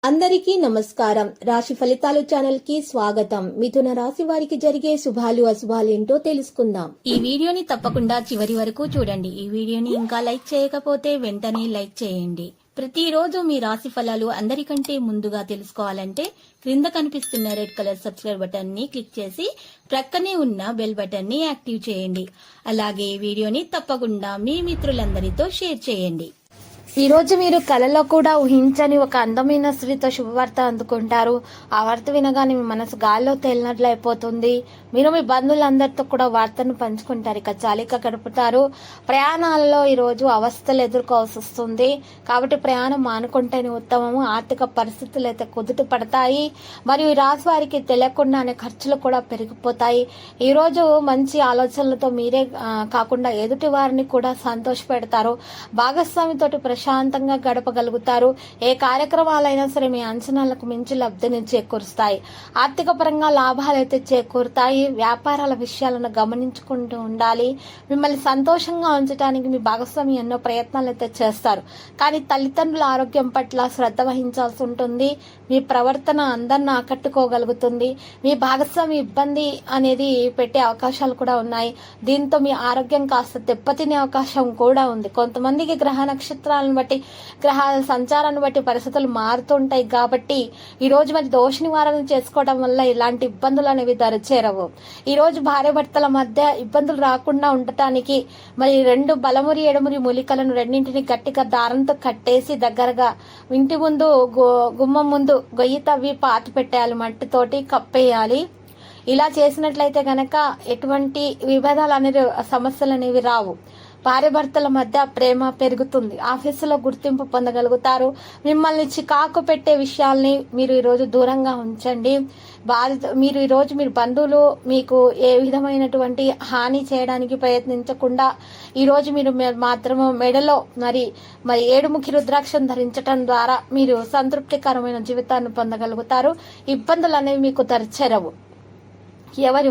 అందరికీ నమస్కారం. రాశి ఫలితాలు ఛానల్ కి స్వాగతం. మిథున రాశి వారికి జరిగే శుభాలు అశుభాలు ఏంటో తెలుసుకుందాం. ఈ వీడియోని తప్పకుండా చివరి వరకు చూడండి. ఈ వీడియోని ఇంకా లైక్ చేయకపోతే వెంటనే లైక్ చేయండి. ప్రతిరోజు మీ రాశి ఫలాలు అందరికంటే ముందుగా తెలుసుకోవాలంటే క్రింద కనిపిస్తున్న రెడ్ కలర్ సబ్స్క్రైబ్ బటన్ ని క్లిక్ చేసి ప్రక్కనే ఉన్న బెల్ బటన్ ని యాక్టివ్ చేయండి. అలాగే ఈ వీడియోని తప్పకుండా మీ మిత్రులందరితో షేర్ చేయండి. ఈ రోజు మీరు కలలో కూడా ఊహించని ఒక అందమైన స్త్రీతో శుభవార్త అందుకుంటారు. ఆ వార్త వినగానే మీ మనసు గాల్లో తేలినట్లు అయిపోతుంది. మీరు మీ బంధువులందరితో కూడా వార్తను పంచుకుంటారు. ఇక చాలిక గడుపుతారు. ప్రయాణాలలో ఈ రోజు అవస్థలు ఎదుర్కోవాల్సి వస్తుంది. కాబట్టి ప్రయాణం మానుకుంటేనే ఉత్తమము. ఆర్థిక పరిస్థితులు అయితే కుదుట పడతాయి. మరియు ఈ రాశి వారికి తెలియకుండానే ఖర్చులు కూడా పెరిగిపోతాయి. ఈ రోజు మంచి ఆలోచనలతో మీరే కాకుండా ఎదుటి వారిని కూడా సంతోష పెడతారు. భాగస్వామితోటి ప్రశాంతంగా గడపగలుగుతారు. ఏ కార్యక్రమాలైనా సరే మీ అంచనాలకు మించి లబ్ధిని చేకూరుస్తాయి. ఆర్థిక పరంగా లాభాలైతే చేకూరుతాయి. వ్యాపారాల విషయాలను గమనించుకుంటూ ఉండాలి. మిమ్మల్ని సంతోషంగా ఉంచడానికి మీ భాగస్వామి ఎన్నో ప్రయత్నాలు అయితే చేస్తారు. కానీ తల్లిదండ్రుల ఆరోగ్యం పట్ల శ్రద్ధ వహించాల్సి ఉంటుంది. మీ ప్రవర్తన అందరిని ఆకట్టుకోగలుగుతుంది. మీ భాగస్వామి ఇబ్బంది అనేది పెట్టే అవకాశాలు కూడా ఉన్నాయి. దీంతో మీ ఆరోగ్యం కాస్త దెబ్బతినే అవకాశం కూడా ఉంది. కొంతమందికి గ్రహ నక్షత్రాలను బట్టి గ్రహాల సంచారాన్ని బట్టి పరిస్థితులు మారుతుంటాయి. కాబట్టి ఈ రోజు మరి దోష నివారణ చేసుకోవడం వల్ల ఇలాంటి ఇబ్బందులు అనేవి దరిచేరవు. ఈ రోజు భార్య భర్తల మధ్య ఇబ్బందులు రాకుండా ఉండటానికి మరి 2 బలమురి ఎడమురి మూలికలను రెండింటిని గట్టిగా దారంతో కట్టేసి దగ్గరగా ఇంటి ముందు గుమ్మం ముందు గొయ్యి తవ్వి పాతి పెట్టేయాలి. మట్టితోటి కప్పేయాలి. ఇలా చేసినట్లయితే గనక ఎటువంటి విభేదాలు అనేవి సమస్యలు అనేవి రావు. భార్య భర్తల మధ్య ప్రేమ పెరుగుతుంది. ఆఫీసులో గుర్తింపు పొందగలుగుతారు. మిమ్మల్ని చికాకు పెట్టే విషయాల్ని మీరు ఈరోజు దూరంగా ఉంచండి. మీరు ఈరోజు మీరు బంధువులు మీకు ఏ విధమైనటువంటి హాని చేయడానికి ప్రయత్నించకుండా ఈరోజు మీరు మాత్రము మెడలో మరి 7ముఖి రుద్రాక్షను ధరించడం ద్వారా మీరు సంతృప్తికరమైన జీవితాన్ని పొందగలుగుతారు. ఇబ్బందులు అనేవి మీకు దరిచేరవు. ఎవరి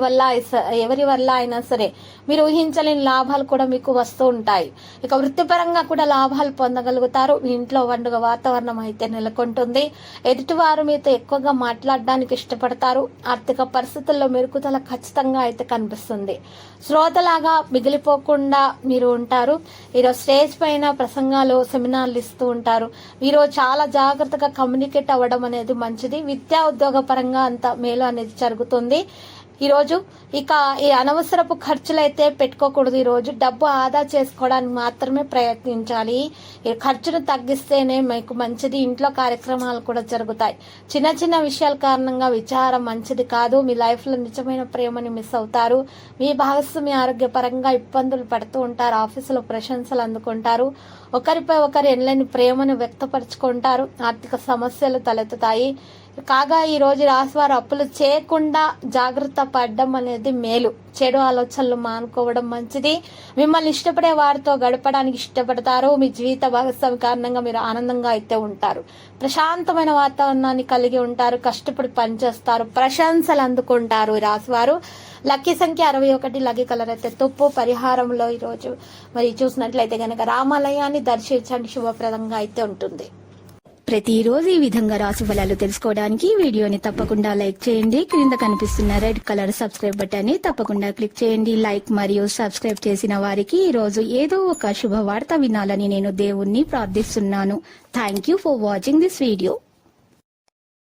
వల్ల అయినా సరే మీరు ఊహించలేని లాభాలు కూడా మీకు వస్తూ ఉంటాయి. ఇక వృత్తిపరంగా కూడా లాభాలు పొందగలుగుతారు. మీ ఇంట్లో పండుగ వాతావరణం అయితే నెలకొంటుంది. ఎదుటివారు మీతో ఎక్కువగా మాట్లాడడానికి ఇష్టపడతారు. ఆర్థిక పరిస్థితుల్లో మెరుగుదల ఖచ్చితంగా అయితే కనిపిస్తుంది. శ్రోతలాగా మిగిలిపోకుండా మీరు ఉంటారు. ఈరోజు స్టేజ్ పైన ప్రసంగాలు సెమినార్లు ఇస్తూ ఉంటారు. ఈరోజు చాలా జాగ్రత్తగా కమ్యూనికేట్ అవ్వడం అనేది మంచిది. విద్యా ఉద్యోగ పరంగా అంత మేలు అనేది జరుగుతుంది. ఈరోజు ఇక ఈ అనవసరపు ఖర్చులైతే పెట్టుకోకూడదు. ఈరోజు డబ్బు ఆదా చేసుకోవడానికి మాత్రమే ప్రయత్నించాలి. ఈ ఖర్చును తగ్గిస్తేనే మీకు మంచిది. ఇంట్లో కార్యక్రమాలు కూడా జరుగుతాయి. చిన్న చిన్న విషయాల కారణంగా విచారం మంచిది కాదు. మీ లైఫ్ లో నిజమైన ప్రేమని మిస్ అవుతారు. మీ భాగస్వామి ఆరోగ్యపరంగా ఇబ్బందులు పడుతూ ఉంటారు. ఆఫీసులో ప్రశంసలు అందుకుంటారు. ఒకరిపై ఒకరు ఎనలేని ప్రేమను వ్యక్తపరుచుకుంటారు. ఆర్థిక సమస్యలు తలెత్తుతాయి. కాగా ఈ రోజు రాశివారు అప్పులు చేయకుండా జాగ్రత్త పడడం అనేది మేలు. చెడు ఆలోచనలు మానుకోవడం మంచిది. మిమ్మల్ని ఇష్టపడే వారితో గడపడానికి ఇష్టపడతారు. మీ జీవిత భాగస్వామి కారణంగా మీరు ఆనందంగా అయితే ఉంటారు. ప్రశాంతమైన వాతావరణాన్ని కలిగి ఉంటారు. కష్టపడి పనిచేస్తారు. ప్రశంసలు అందుకుంటారు. రాశివారు లక్కీ సంఖ్య 61. లక్కీ కలర్ అయితే తుప్పు. పరిహారంలో ఈరోజు మరి చూసినట్లయితే గనక రామాలయాన్ని దర్శించండి. శుభప్రదంగా అయితే ఉంటుంది. ప్రతిరోజు ఈ విధంగా రాశి ఫలాలు తెలుసుకోవడానికి వీడియోని తప్పకుండా లైక్ చేయండి. క్రింద కనిపిస్తున్న రెడ్ కలర్ సబ్స్క్రైబ్ బటన్ ని తప్పకుండా క్లిక్ చేయండి. లైక్ మరియు సబ్స్క్రైబ్ చేసిన వారికి ఈ రోజు ఏదో ఒక శుభవార్త వినాలని నేను దేవుణ్ణి ప్రార్థిస్తున్నాను. Thank you for watching this video.